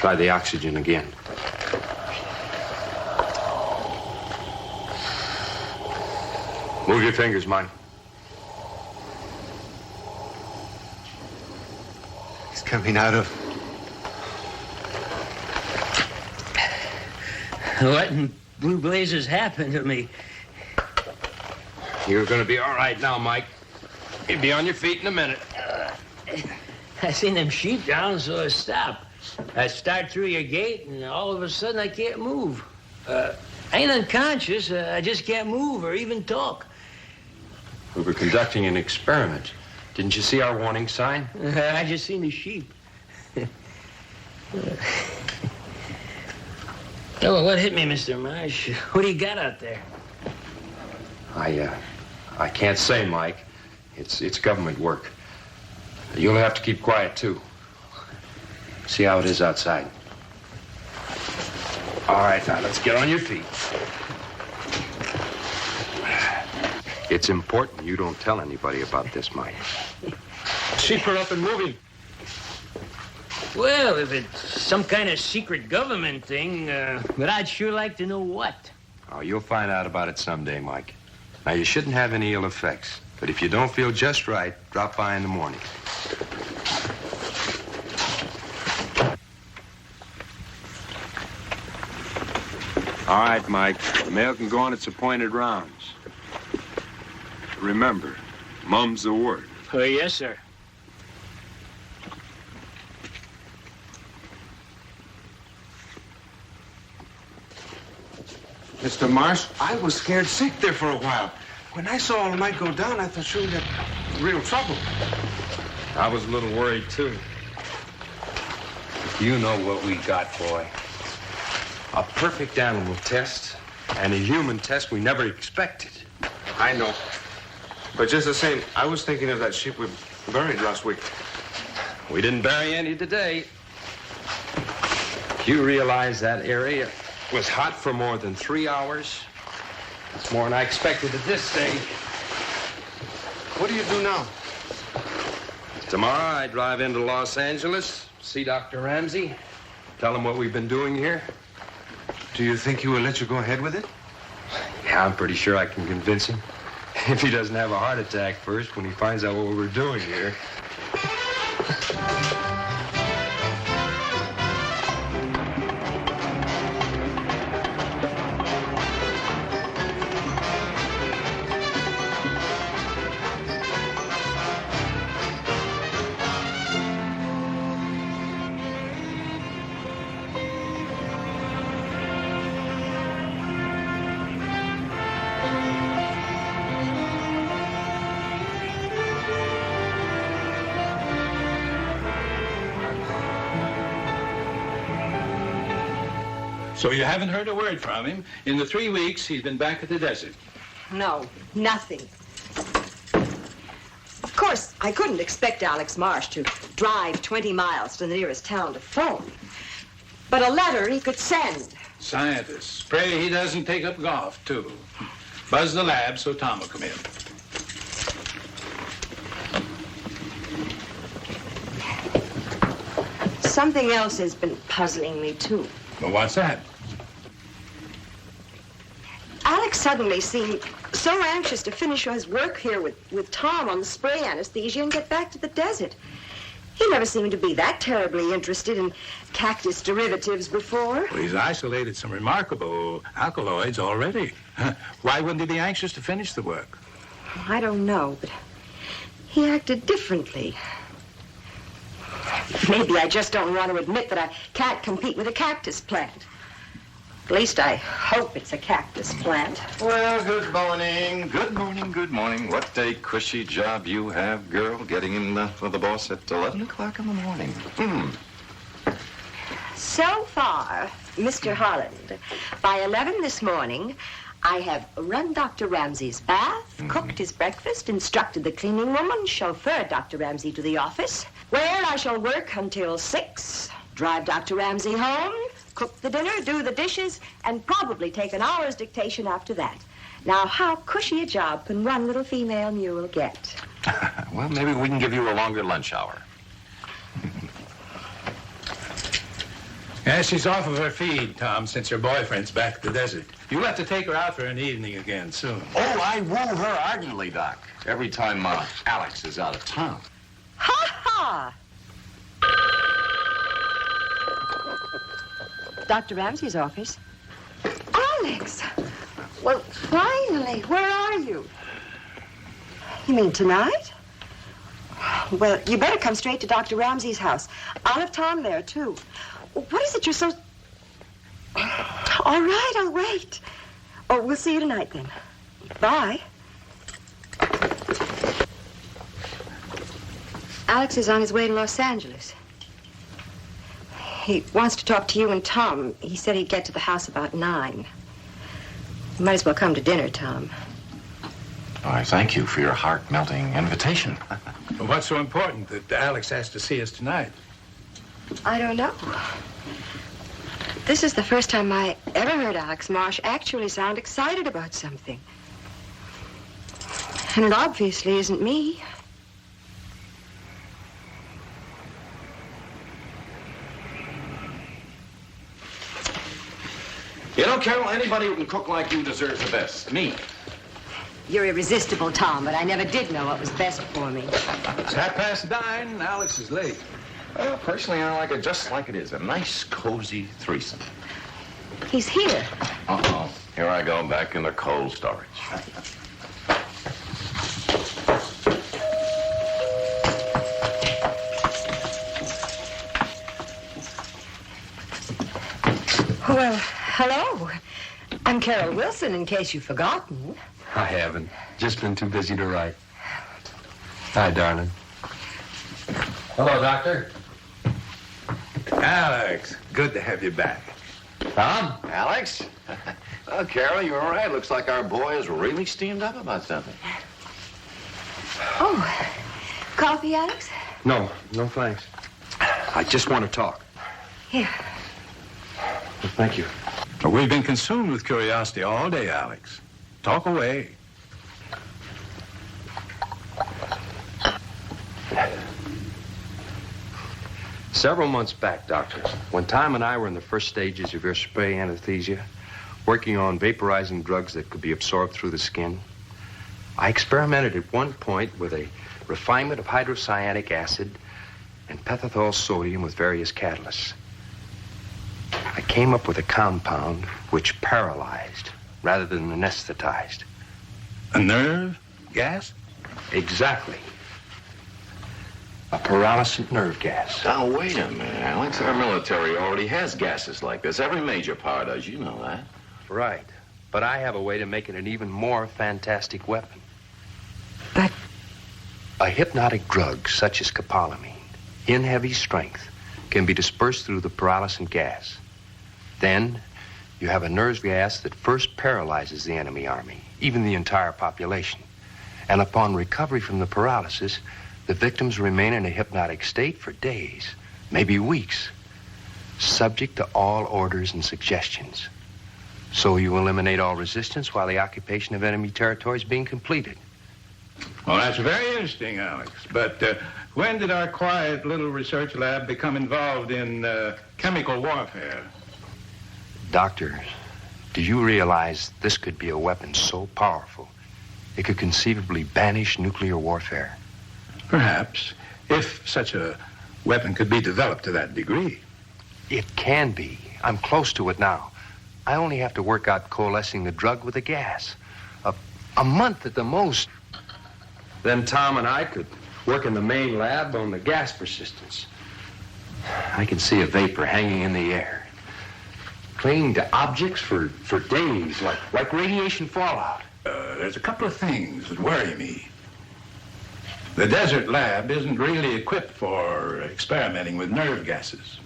Try the oxygen again. Move your fingers, Mike. He's coming out of... What in blue blazes happened to me? You're gonna be all right now, Mike. You'll be on your feet in a minute. I seen them sheep down, so I stopped. I start through your gate, and all of a sudden I can't move. I ain't unconscious. I just can't move or even talk. We were conducting an experiment. Didn't you see our warning sign? I just seen the sheep. Oh, what hit me, Mr. Marsh? What do you got out there? I can't say, Mike. It's government work. You'll have to keep quiet, too. See how it is outside. All right, now, let's get on your feet. It's important you don't tell anybody about this, Mike. Sheep are up and moving. Well, if it's some kind of secret government thing, but I'd sure like to know what. Oh, you'll find out about it someday, Mike. Now, you shouldn't have any ill effects. But if you don't feel just right, drop by in the morning. All right, Mike. The mail can go on its appointed rounds. Remember, mum's the word. Oh, yes, sir. Mr. Marsh, I was scared sick there for a while. When I saw all might go down, I thought sure we had real trouble. I was a little worried, too. You know what we got, boy. A perfect animal test and a human test we never expected. I know. But just the same, I was thinking of that sheep we buried last week. We didn't bury any today. You realize that area was hot for more than 3 hours? That's more than I expected at this stage. What do you do now? Tomorrow I drive into Los Angeles, see Dr. Ramsey, tell him what we've been doing here. Do you think he will let you go ahead with it? Yeah, I'm pretty sure I can convince him. If he doesn't have a heart attack first when he finds out what we're doing here. So you haven't heard a word from him in the 3 weeks he's been back at the desert? No, nothing. Of course, I couldn't expect Alex Marsh to drive 20 miles to the nearest town to phone. But a letter he could send. Scientist. Pray he doesn't take up golf, too. Buzz the lab so Tom will come in. Something else has been puzzling me, too. Well, what's that? Alex suddenly seemed so anxious to finish his work here with Tom on the spray anesthesia and get back to the desert. He never seemed to be that terribly interested in cactus derivatives before. Well, he's isolated some remarkable alkaloids already. Why wouldn't he be anxious to finish the work? I don't know, but he acted differently. Maybe I just don't want to admit that I can't compete with a cactus plant. At least I hope it's a cactus plant. Well, good morning. Good morning, good morning. What a cushy job you have, girl, getting in for the boss at 11 o'clock in the morning. So far, Mr. Holland, by 11 this morning, I have run Dr. Ramsey's bath, cooked his breakfast, instructed the cleaning woman, chauffeured Dr. Ramsey to the office, where I shall work until 6, drive Dr. Ramsey home, cook the dinner, do the dishes, and probably take an hour's dictation after that. Now, how cushy a job can one little female mule get? Well, maybe we can give you a longer lunch hour. Yeah, she's off of her feed, Tom, since her boyfriend's back at the desert. You'll have to take her out for an evening again soon. Oh, I woo her ardently, Doc. Every time Alex is out of town. Ha-ha! Dr. Ramsey's office. Alex! Well, finally, where are you? You mean tonight? Well, you better come straight to Dr. Ramsey's house. I'll have Tom there, too. What is it you're so... All right, I'll wait. Oh, we'll see you tonight, then. Bye. Alex is on his way to Los Angeles. He wants to talk to you and Tom. He said he'd get to the house about 9. You might as well come to dinner, Tom. I thank you for your heart-melting invitation. Well, what's so important that Alex has to see us tonight? I don't know. This is the first time I ever heard Alex Marsh actually sound excited about something. And it obviously isn't me. You know, Carol, anybody who can cook like you deserves the best. Me. You're irresistible, Tom, but I never did know what was best for me. It's 9:30. Alex is late. Well, personally, I like it just like it is. A nice, cozy threesome. He's here. Uh-oh. Here I go back in the cold storage. Well, hello. I'm Carol Wilson, in case you've forgotten. I haven't. Just been too busy to write. Hi, darling. Hello, Doctor. Alex, good to have you back. Tom? Alex? Oh, Carol, you're all right. Looks like our boy is really steamed up about something. Oh, coffee, Alex? No, thanks. I just want to talk. Here. Well, thank you. Well, we've been consumed with curiosity all day, Alex. Talk away. Several months back, Doctor, when Tom and I were in the first stages of your spray anesthesia, working on vaporizing drugs that could be absorbed through the skin, I experimented at one point with a refinement of hydrocyanic acid and pentothal sodium with various catalysts. I came up with a compound which paralyzed rather than anesthetized. A nerve gas? Exactly. A paralysis nerve gas. Now, wait a minute, Alex. Our military already has gases like this. Every major power does. You know that. Right. But I have a way to make it an even more fantastic weapon. But... A hypnotic drug such as scopolamine, in heavy strength, can be dispersed through the paralysis gas. Then, you have a nerve gas that first paralyzes the enemy army, even the entire population. And upon recovery from the paralysis, the victims remain in a hypnotic state for days, maybe weeks, subject to all orders and suggestions. So you eliminate all resistance while the occupation of enemy territory is being completed. Well, that's very interesting, Alex. But when did our quiet little research lab become involved in chemical warfare? Doctor, do you realize this could be a weapon so powerful it could conceivably banish nuclear warfare? Perhaps, if such a weapon could be developed to that degree. It can be. I'm close to it now. I only have to work out coalescing the drug with the gas. A month at the most. Then Tom and I could work in the main lab on the gas persistence. I can see a vapor hanging in the air, clinging to objects for days, like radiation fallout. There's a couple of things that worry me. The desert lab isn't really equipped for experimenting with nerve gases.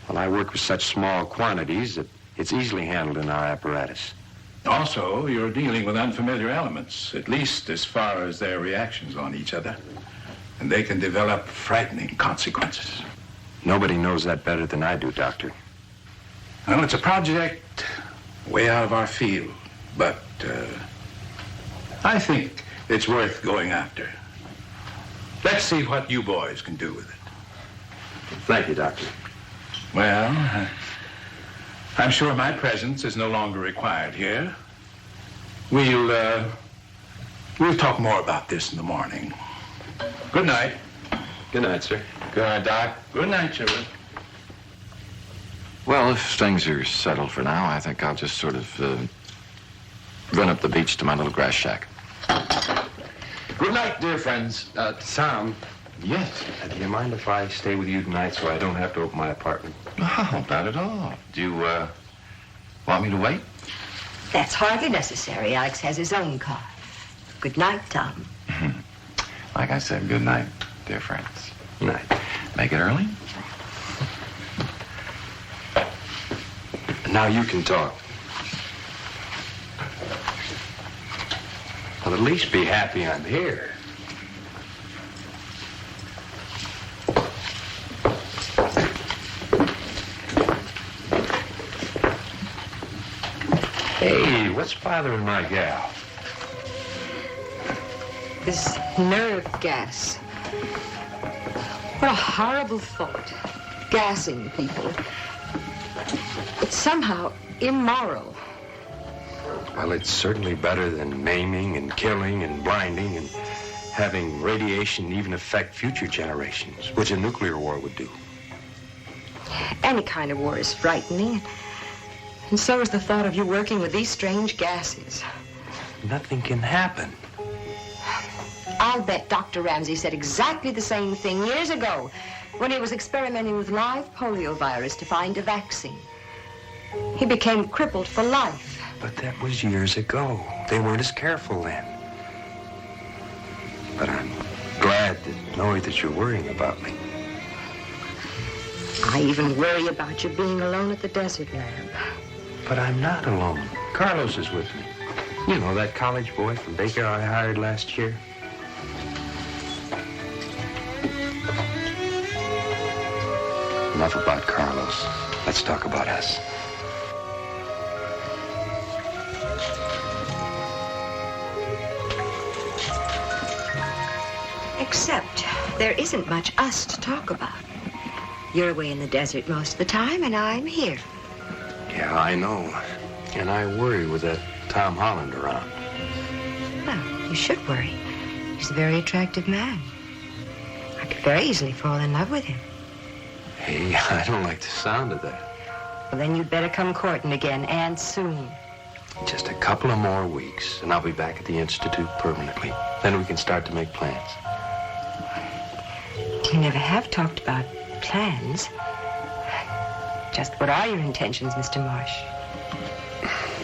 Well, I work with such small quantities that it's easily handled in our apparatus. Also, you're dealing with unfamiliar elements, at least as far as their reactions on each other. And they can develop frightening consequences. Nobody knows that better than I do, Doctor. Well, it's a project way out of our field, but I think it's worth going after. Let's see what you boys can do with it. Thank you, Doctor. Well, I'm sure my presence is no longer required here. We'll talk more about this in the morning. Good night. Good night, sir. Good night, Doc. Good night, Sherwood. Well, if things are settled for now, I think I'll just sort of run up the beach to my little grass shack. Good night, dear friends. Tom. Yes. Do you mind if I stay with you tonight so I don't have to open my apartment? Oh, not at all. Do you want me to wait? That's hardly necessary. Alex has his own car. Good night, Tom. Like I said, good night, dear friends. Night. Make it early? Now you can talk. Well, at least be happy I'm here. Hey, what's bothering my gal? This nerve gas. What a horrible thought. Gassing people. It's somehow immoral. Well, it's certainly better than maiming and killing and blinding and having radiation even affect future generations, which a nuclear war would do. Any kind of war is frightening. And so is the thought of you working with these strange gases. Nothing can happen. I'll bet Dr. Ramsey said exactly the same thing years ago when he was experimenting with live polio virus to find a vaccine. He became crippled for life. But that was years ago. They weren't as careful then. But I'm glad to know that you're worrying about me. I even worry about you being alone at the desert lab. But I'm not alone. Carlos is with me. You know, that college boy from Baker I hired last year. Enough about Carlos. Let's talk about us. Except there isn't much us to talk about. You're away in the desert most of the time, and I'm here. Yeah, I know. And I worry with that Tom Holland around. Well, you should worry. He's a very attractive man. I could very easily fall in love with him. Hey, I don't like the sound of that. Well, then you'd better come courting again, and soon. Just a couple of more weeks, and I'll be back at the Institute permanently. Then we can start to make plans. You never have talked about plans. Just what are your intentions, Mr. Marsh?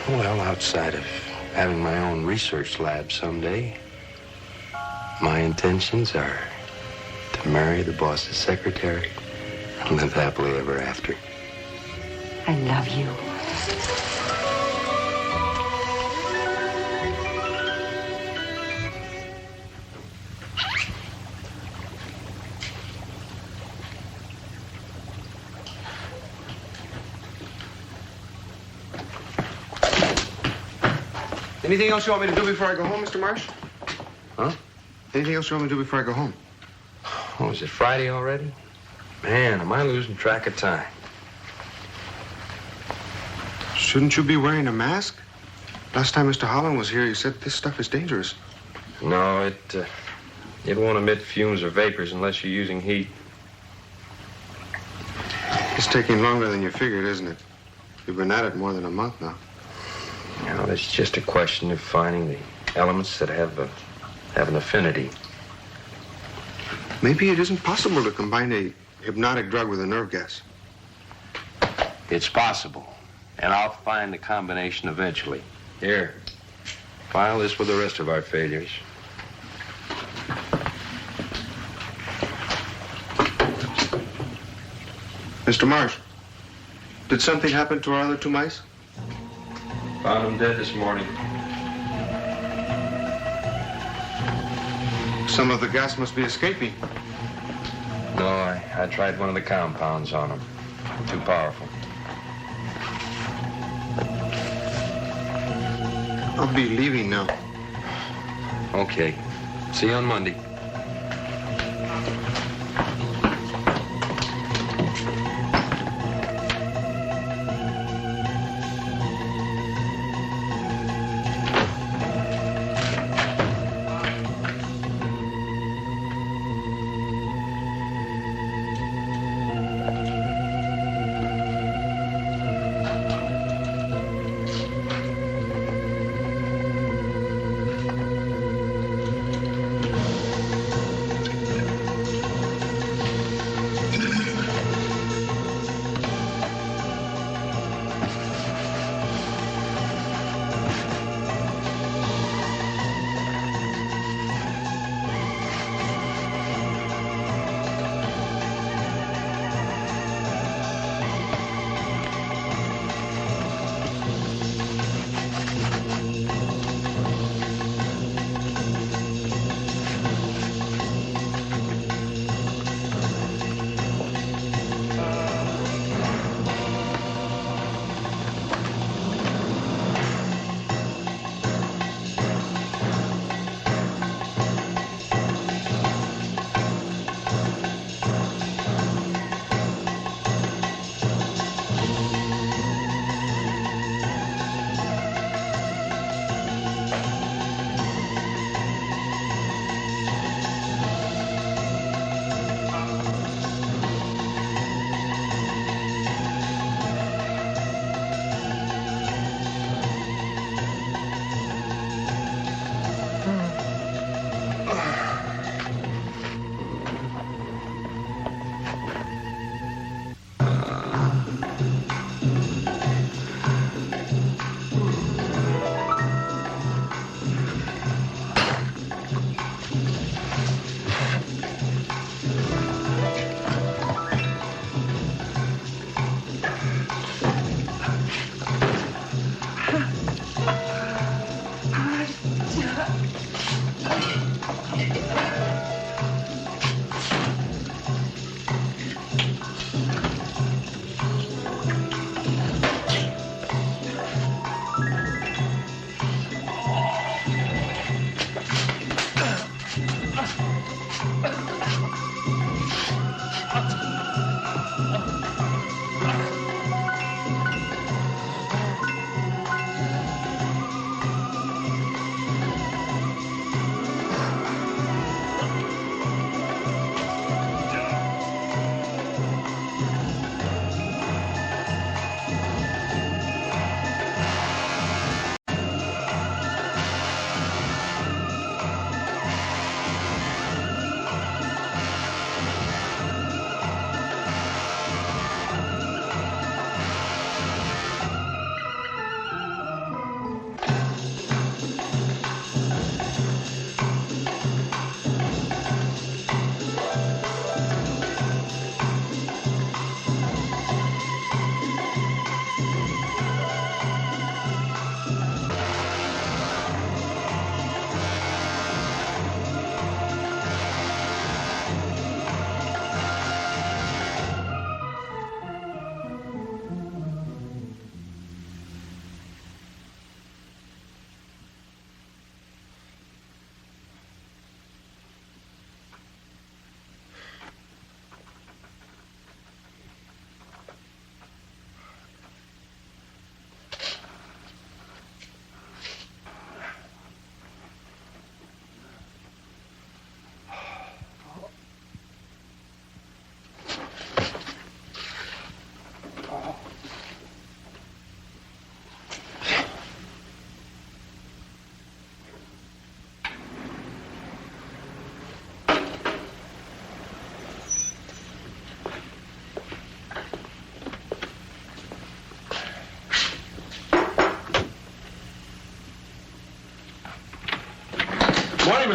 Well, outside of having my own research lab someday, my intentions are to marry the boss's secretary and live happily ever after. I love you. Anything else you want me to do before I go home, Mr. Marsh? Huh? Anything else you want me to do before I go home? Oh, is it Friday already? Man, am I losing track of time. Shouldn't you be wearing a mask? Last time Mr. Holland was here, he said this stuff is dangerous. No, it won't emit fumes or vapors unless you're using heat. It's taking longer than you figured, isn't it? You've been at it more than a month now. You know, it's just a question of finding the elements that have an affinity. Maybe it isn't possible to combine a hypnotic drug with a nerve gas. It's possible, and I'll find the combination eventually. Here, file this with the rest of our failures. Mr. Marsh, did something happen to our other 2 mice? Found them dead this morning. Some of the gas must be escaping. No, I tried one of the compounds on them. Too powerful. I'll be leaving now. Okay. See you on Monday.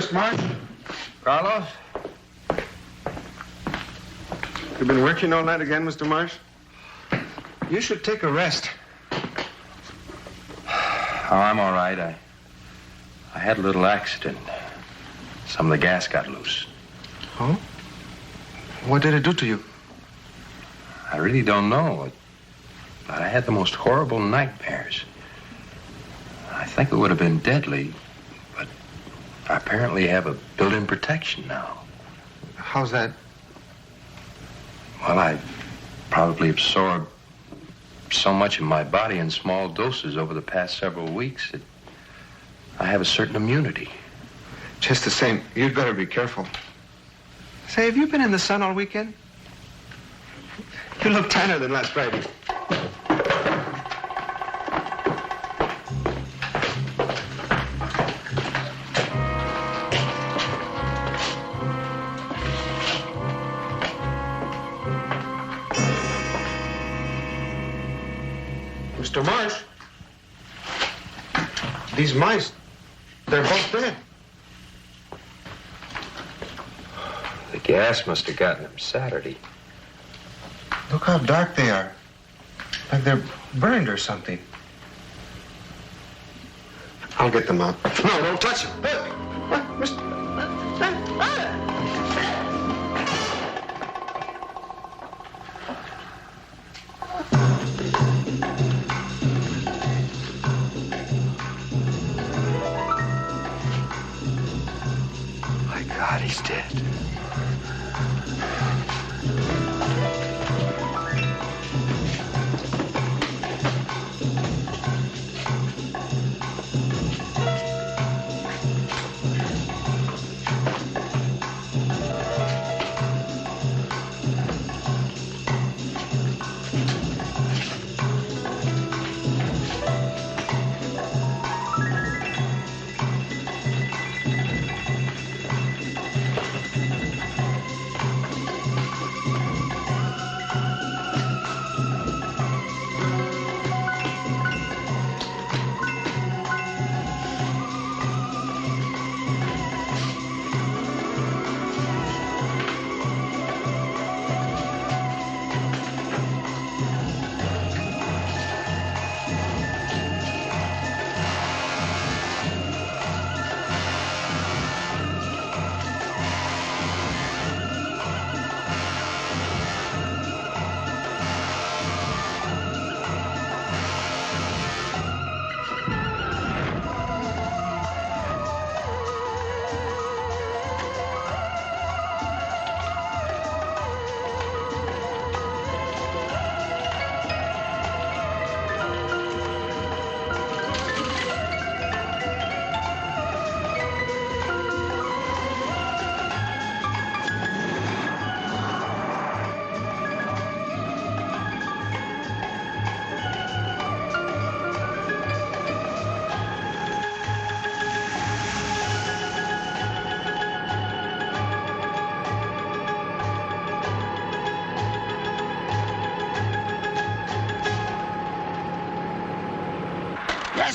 Mr. Marsh. Carlos? You've been working all night again, Mr. Marsh? You should take a rest. Oh, I'm all right. I had a little accident. Some of the gas got loose. Oh? What did it do to you? I really don't know. But I had the most horrible nightmares. I think it would have been deadly, but I apparently have a built-in protection now. How's that? Well, I probably absorbed so much of my body in small doses over the past several weeks that I have a certain immunity. Just the same, you'd better be careful. Say, have you been in the sun all weekend? You look tanner than last Friday. Mr. Marsh, these mice, they're both dead. The gas must have gotten them Saturday. Look how dark they are. Like they're burned or something. I'll get them out. No, don't touch them. Hey, what, Mr. My God, he's dead.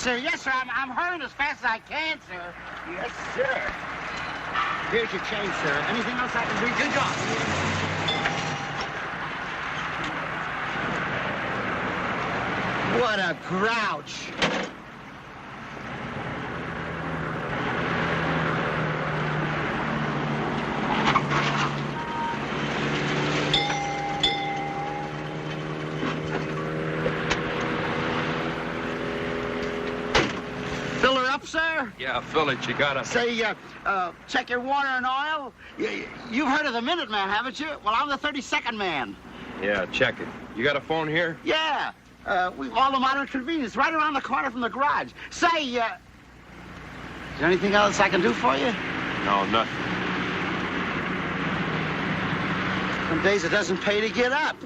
Yes, sir. I'm hurrying as fast as I can, sir. Yes, sir. Here's your change, sir. Anything else I can do? Good job. What a grouch. Sir? Yeah, fill it. You gotta... Say, check your water and oil. You've heard of the Minuteman, haven't you? Well, I'm the 32nd man. Yeah, check it. You got a phone here? Yeah. All the modern convenience right around the corner from the garage. Say, is there anything else I can do for you? No, nothing. Some days it doesn't pay to get up.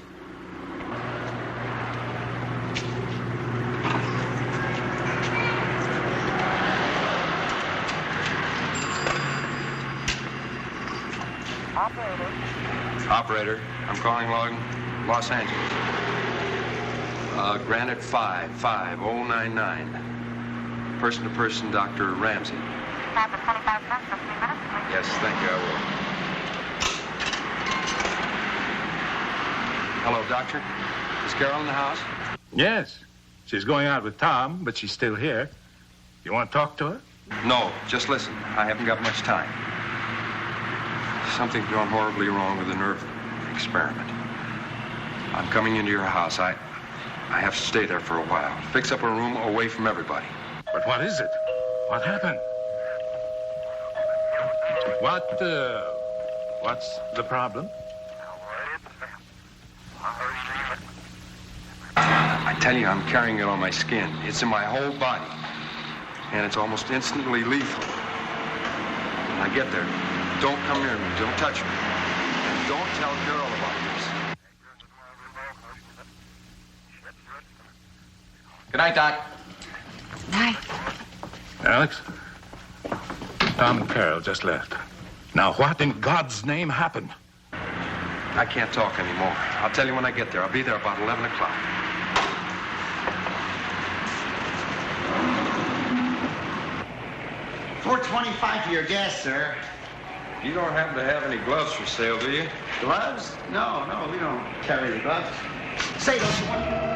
Operator, I'm calling Los Angeles. Granite 55099. Person-to-person, Dr. Ramsey. Yes, thank you, I will. Hello, Doctor. Is Carol in the house? Yes. She's going out with Tom, but she's still here. You want to talk to her? No, just listen. I haven't got much time. Something's gone horribly wrong with the nerve experiment. I'm coming into your house. I have to stay there for a while. Fix up a room away from everybody. But what is it? What happened? What's the problem? I tell you, I'm carrying it on my skin. It's in my whole body. And it's almost instantly lethal. When I get there, don't come near me. Don't touch me. And don't tell Carol about this. Good night, Doc. Night. Alex? Tom and Carol just left. Now, what in God's name happened? I can't talk anymore. I'll tell you when I get there. I'll be there about 11 o'clock. $4.25 for your gas, sir. You don't happen to have any gloves for sale, do you? Gloves? No, we don't carry the gloves. Say, don't you want...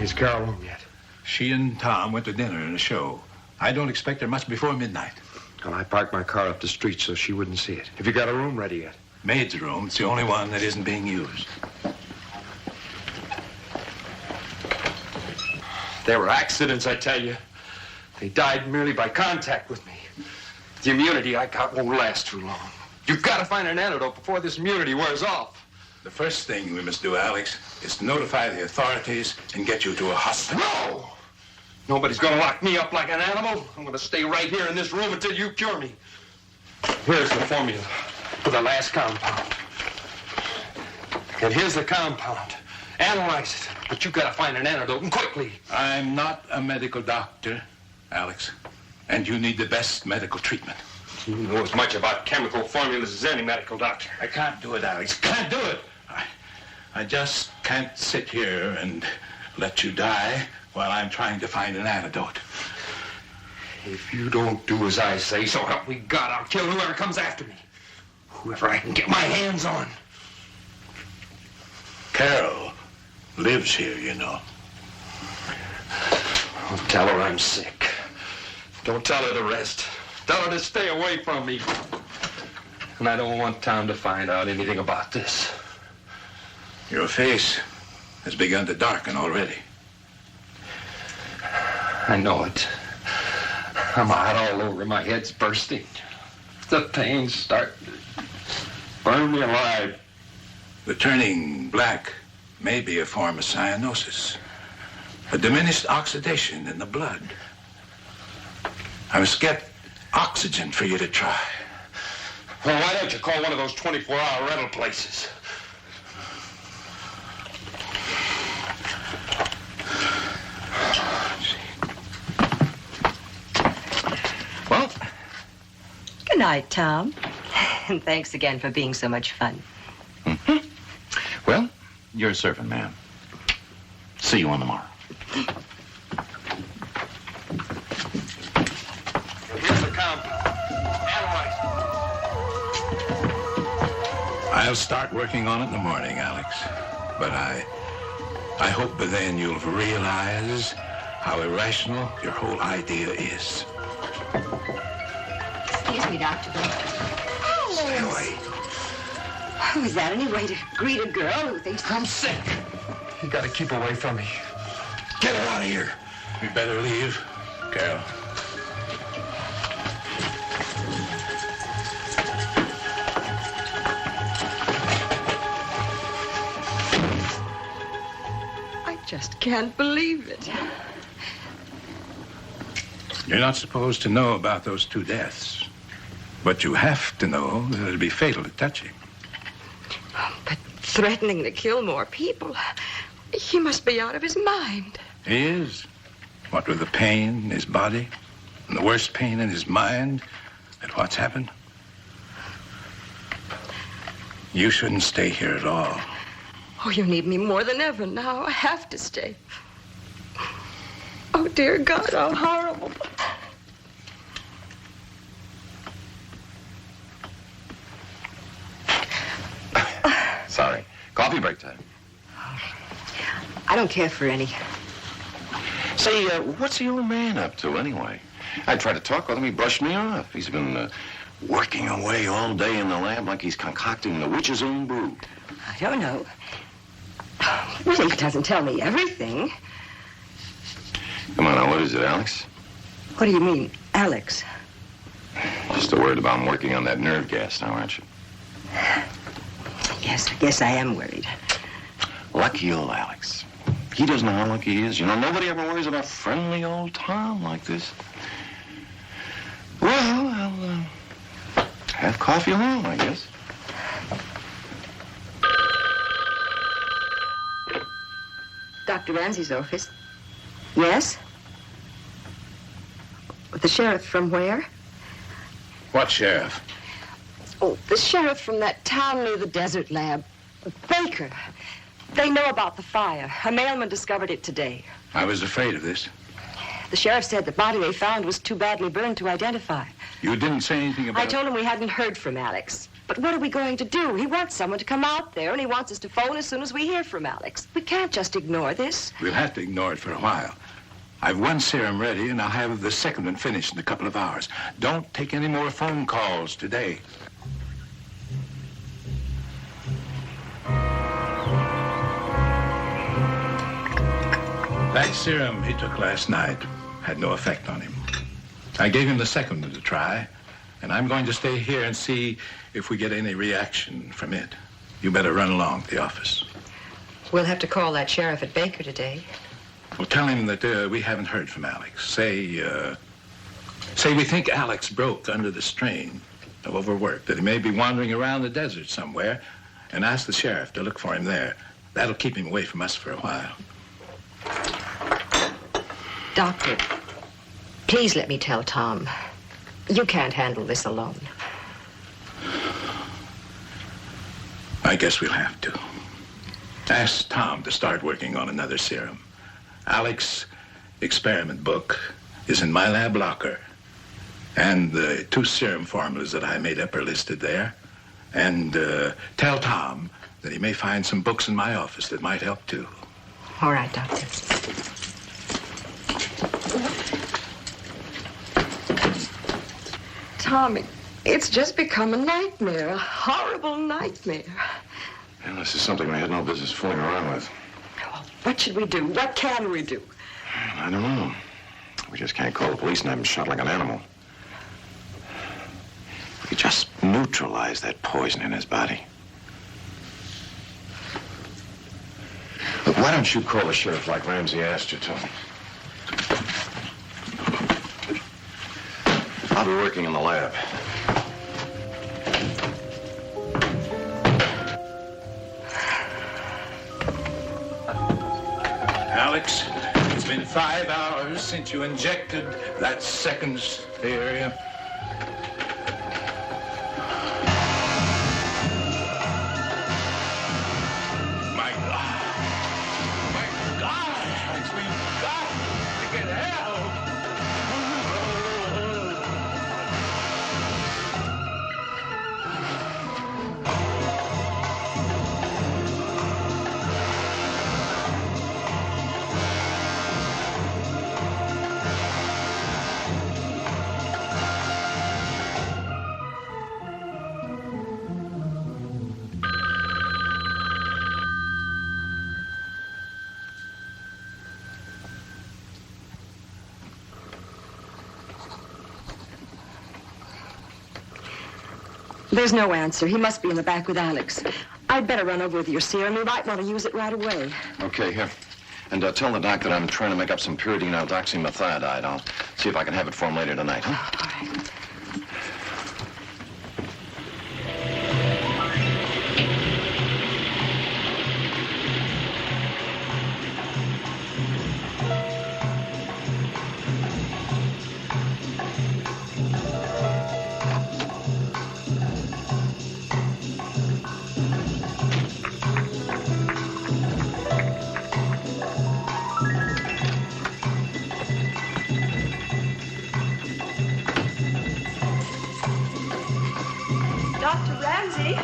Is Carol home yet? She and Tom went to dinner and a show. I don't expect her much before midnight. And I parked my car up the street so she wouldn't see it. Have you got a room ready yet? Maid's room. It's the only one that isn't being used. They were accidents, I tell you. They died merely by contact with me. The immunity I got won't last too long. You've got to find an antidote before this immunity wears off. The first thing we must do, Alex, is to notify the authorities and get you to a hospital. No! Nobody's going to lock me up like an animal. I'm going to stay right here in this room until you cure me. Here's the formula for the last compound. And here's the compound. Analyze it. But you've got to find an antidote, and quickly. I'm not a medical doctor, Alex, and you need the best medical treatment. You know as much about chemical formulas as any medical doctor. I can't do it, Alex. Can't do it. I just can't sit here and let you die while I'm trying to find an antidote. If you don't do as I say, so help me God, I'll kill whoever comes after me. Whoever I can get my hands on. Carol lives here, you know. I'll tell her I'm sick. Don't tell her to rest. Tell her to stay away from me. And I don't want Tom to find out anything about this. Your face has begun to darken already. I know it. I'm hot all over. My head's bursting. The pain's starting to burn me alive. The turning black may be a form of cyanosis, a diminished oxidation in the blood. I must get oxygen for you to try. Well, why don't you call one of those 24-hour rental places? Well, good night, Tom. And thanks again for being so much fun. You're a servant, ma'am. See you on the morrow. Here's the count. Analyze. I'll start working on it in the morning, Alex. But I hope by then you'll realize how irrational your whole idea is. Excuse me, Doctor. Stay away. Oh, is that any way to greet a girl who thinks... I'm sick. You gotta keep away from me. Get her out of here. We better leave, Carol. I just can't believe it. You're not supposed to know about those 2 deaths. But you have to know that it'll be fatal to touch him. But threatening to kill more people, he must be out of his mind. He is. What with the pain in his body and the worst pain in his mind at what's happened. You shouldn't stay here at all. Oh, you need me more than ever now. I have to stay. Oh, dear God, how horrible. Sorry. Coffee break time. I don't care for any. Say, what's the old man up to anyway? I tried to talk with him. He brushed me off. He's been working away all day in the lab like he's concocting the witch's own brew. I don't know. Well, he doesn't tell me everything. Come on now, what is it, Alex? What do you mean, Alex? Just a word about working on that nerve gas now, aren't you? Yes, I guess I am worried. Lucky old Alex. He doesn't know how lucky he is. You know, nobody ever worries about friendly old Tom like this. Well, I'll have coffee alone, I guess. Dr. Ramsey's office. Yes? The sheriff from where? What sheriff? Oh, the sheriff from that town near the desert lab. Baker. They know about the fire. A mailman discovered it today. I was afraid of this. The sheriff said the body they found was too badly burned to identify. You didn't say anything about I told him we hadn't heard from Alex. But what are we going to do? He wants someone to come out there, and he wants us to phone as soon as we hear from Alex. We can't just ignore this. We'll have to ignore it for a while. I've 1 serum ready, and I'll have the second one finished in a couple of hours. Don't take any more phone calls today. That serum he took last night had no effect on him. I gave him the second one to try, and I'm going to stay here and see if we get any reaction from it. You better run along to the office. We'll have to call that sheriff at Baker today. Well, tell him that we haven't heard from Alex. Say we think Alex broke under the strain of overwork, that he may be wandering around the desert somewhere, and ask the sheriff to look for him there. That'll keep him away from us for a while. Doctor, please let me tell Tom. You can't handle this alone. I guess we'll have to. Ask Tom to start working on another serum. Alex's experiment book is in my lab locker. And the 2 serum formulas that I made up are listed there. And tell Tom that he may find some books in my office that might help too. All right, Doctor. Tommy, it's just become a nightmare, a horrible nightmare. Well, this is something I had no business fooling around with. What should we do? What can we do? I don't know. We just can't call the police and have him shot like an animal. We could just neutralize that poison in his body. Look, why don't you call the sheriff like Ramsey asked you to? I'll be working in the lab. Alex, it's been 5 hours since you injected that second area. My God. There's no answer. He must be in the back with Alex. I'd better run over with your serum. You might want to use it right away. Okay, here. And tell the doc that I'm trying to make up some pyridine aldoxymethionide. I'll see if I can have it for him later tonight, huh? All right. Dr. Ramsey?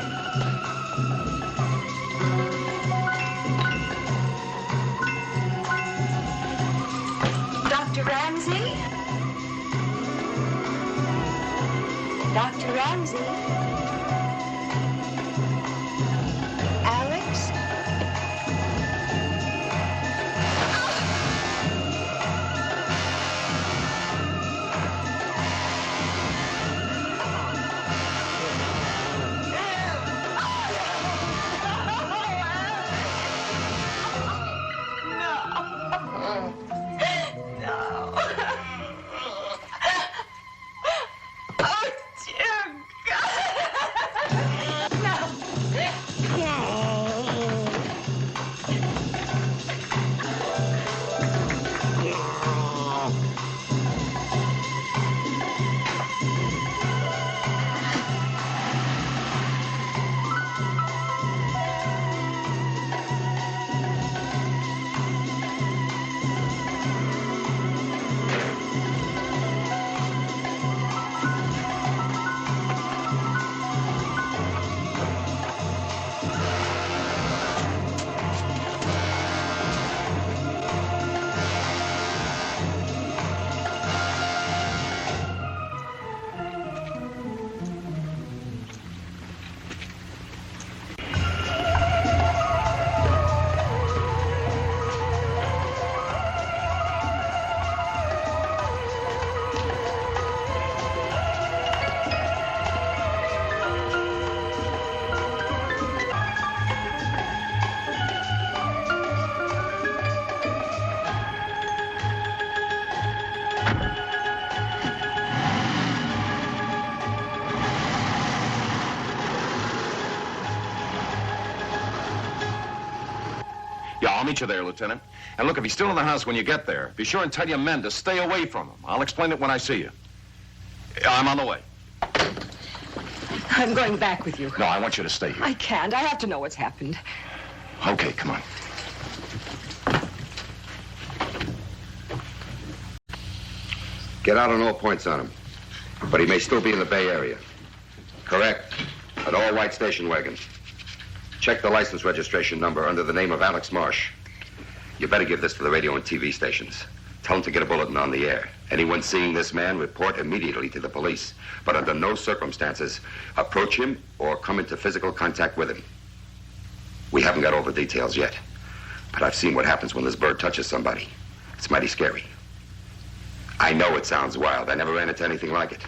Dr. Ramsey? Dr. Ramsey? Alex? Yeah, I'll meet you there, Lieutenant. And look, if he's still in the house when you get there, be sure and tell your men to stay away from him. I'll explain it when I see you. I'm on the way. I'm going back with you. No, I want you to stay here. I can't. I have to know what's happened. Okay, come on. Get out on all points on him. But he may still be in the Bay Area. Correct. An all-white station wagon. Check the license registration number under the name of Alex Marsh. You better give this to the radio and TV stations. Tell them to get a bulletin on the air. Anyone seeing this man, report immediately to the police. But under no circumstances, approach him or come into physical contact with him. We haven't got all the details yet. But I've seen what happens when this bird touches somebody. It's mighty scary. I know it sounds wild. I never ran into anything like it.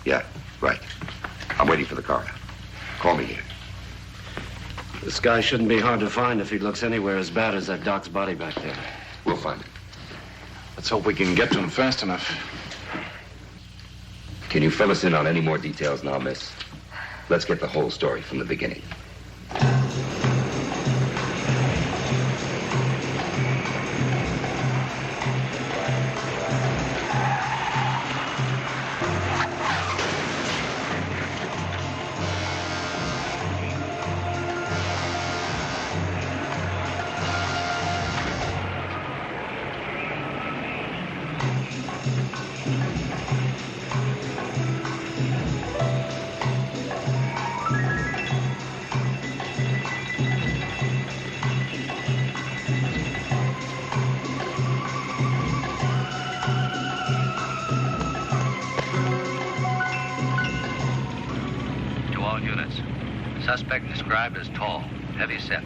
Yeah, right. I'm waiting for the coroner. Call me here. This guy shouldn't be hard to find if he looks anywhere as bad as that doc's body back there. We'll find him. Let's hope we can get to him fast enough. Can you fill us in on any more details now, miss? Let's get the whole story from the beginning. Suspect described as tall, heavy-set.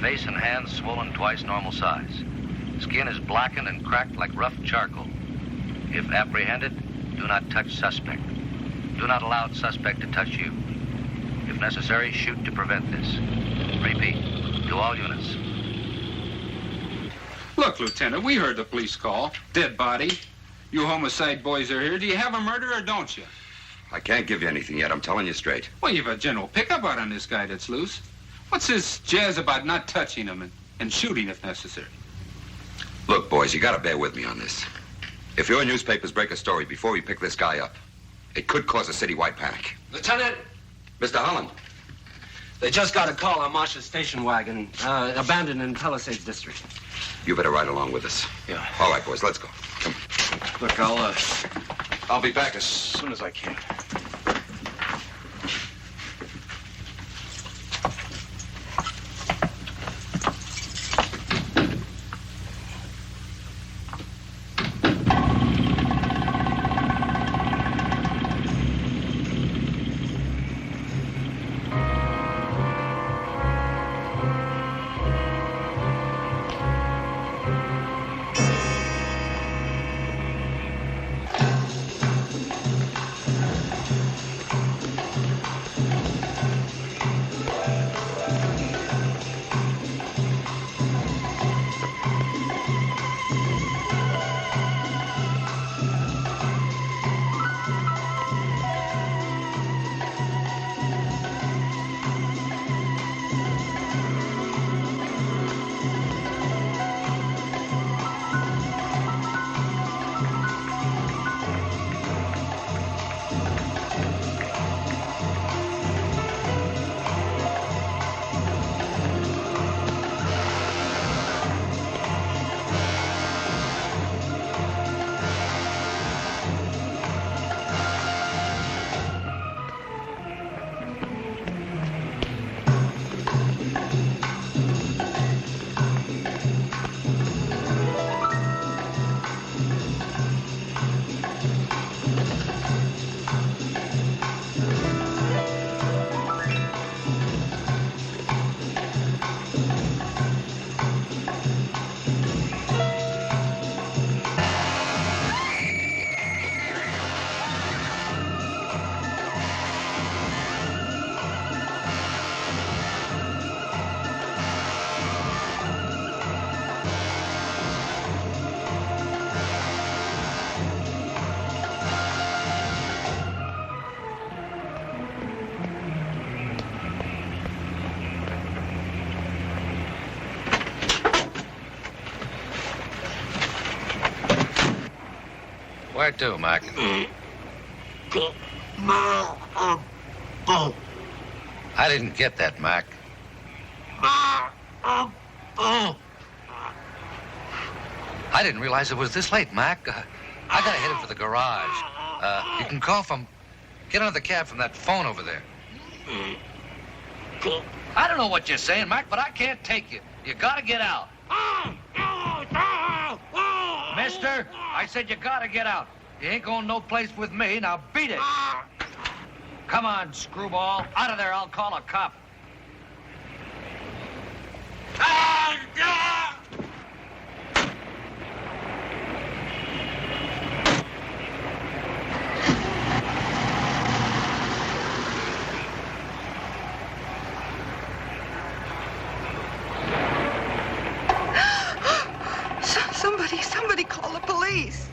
Face and hands swollen twice normal size. Skin is blackened and cracked like rough charcoal. If apprehended, do not touch suspect. Do not allow suspect to touch you. If necessary, shoot to prevent this. Repeat, to all units. Look, Lieutenant, we heard the police call. Dead body. You homicide boys are here. Do you have a murder or don't you? I can't give you anything yet. I'm telling you straight. Well, you've a general pickup out on this guy that's loose. What's this jazz about not touching him and shooting if necessary? Look, boys, you gotta bear with me on this. If your newspapers break a story before we pick this guy up, it could cause a citywide panic. Lieutenant, Mr. Holland. they just got a call on Marsh's station wagon, abandoned in Palisades District. You better ride along with us. Yeah. All right, boys, let's go. Come. Look, I'll be back as soon as I can. Where to, Mac? I didn't get that, Mac. I didn't realize it was this late, Mac. I gotta head for the garage. You can call from... Get another cab from that phone over there. I don't know what you're saying, Mac, but I can't take you. You gotta get out. Mister, I said you gotta get out. You ain't going no place with me. Now beat it. Come on, screwball. Out of there, I'll call a cop. Somebody call the police.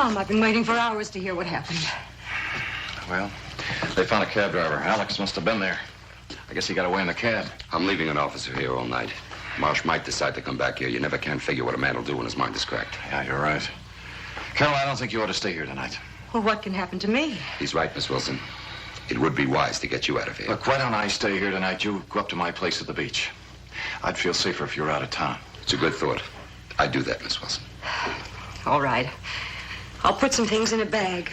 Tom, I've been waiting for hours to hear what happened. Well, they found a cab driver. Alex must have been there. I guess he got away in the cab. I'm leaving an officer here all night. Marsh might decide to come back here. You never can figure what a man will do when his mind is cracked. Yeah, you're right. Carol, I don't think you ought to stay here tonight. Well, what can happen to me? He's right, Miss Wilson. It would be wise to get you out of here. Look, why don't I stay here tonight? You go up to my place at the beach. I'd feel safer if you were out of town. It's a good thought. I'd do that, Miss Wilson. All right. I'll put some things in a bag.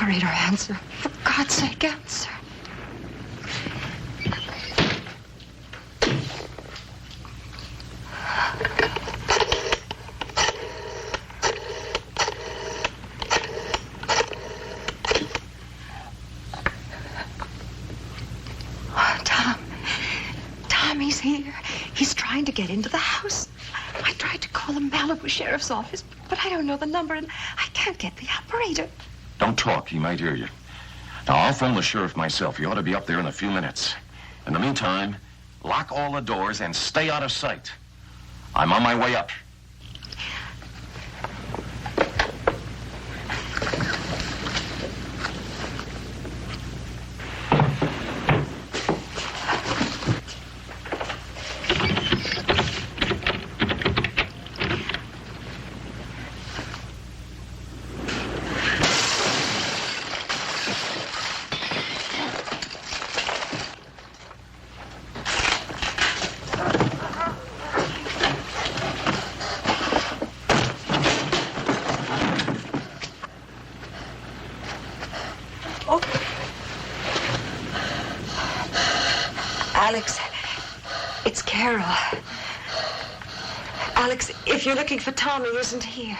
Operator, answer. For God's sake, answer. He's here. He's trying to get into the house. I tried to call the Malibu Sheriff's Office, but I don't know the number, and I can't get the operator. Don't talk. He might hear you. Now, I'll phone the sheriff myself. He ought to be up there in a few minutes. In the meantime, lock all the doors and stay out of sight. I'm on my way up. Alex, it's Carol. Alex, if you're looking for Tom, he isn't here.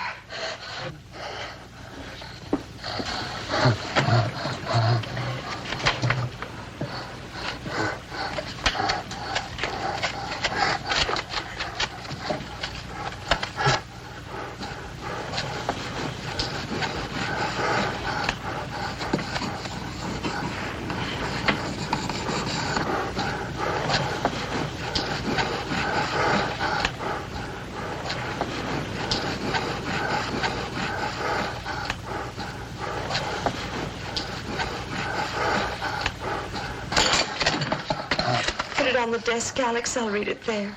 On the desk, Alex. I'll read it there.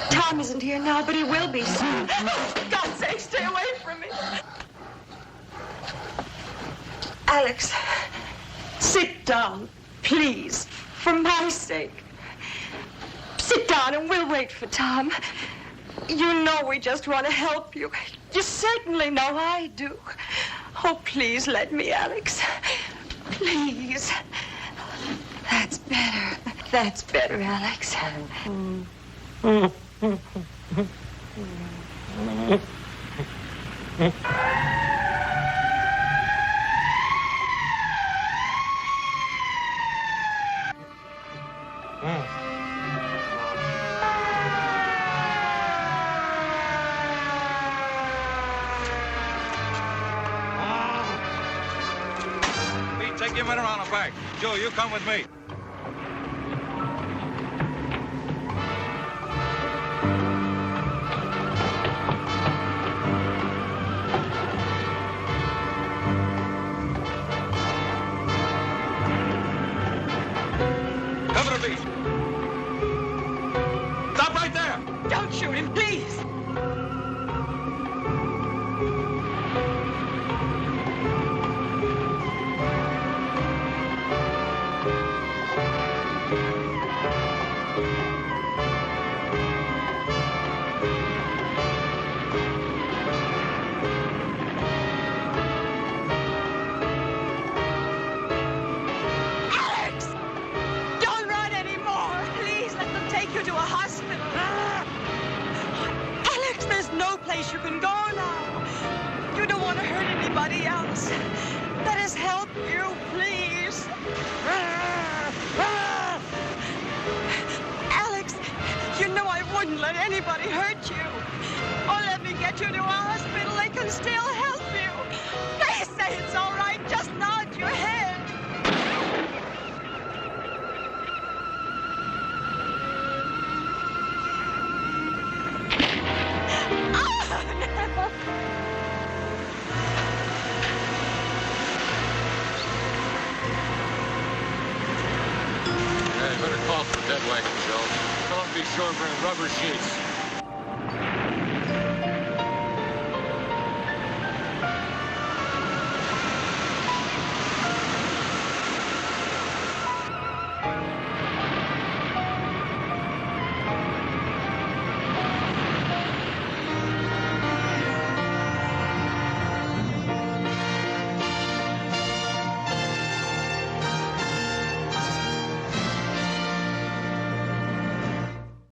Tom isn't here now, but he will be soon. Oh, for God's sake, stay away from me. Alex, sit down, please, for my sake. Sit down and we'll wait for Tom. You know we just want to help you. You certainly know I do. Oh, please let me, Alex. Please. That's better. That's better, Alex. Take your men around the back. Joe, you come with me. Cover the beast. Stop right there. Don't shoot him, please. You can go now. You don't want to hurt anybody else. Let us help you, please. Alex, you know I wouldn't let anybody hurt you. Or let me get you to a hospital. They can still help you. They say it's all right. Just nod your head. Hey, better call for the dead wagon, Joe. Tell them to be sure and bring rubber sheets.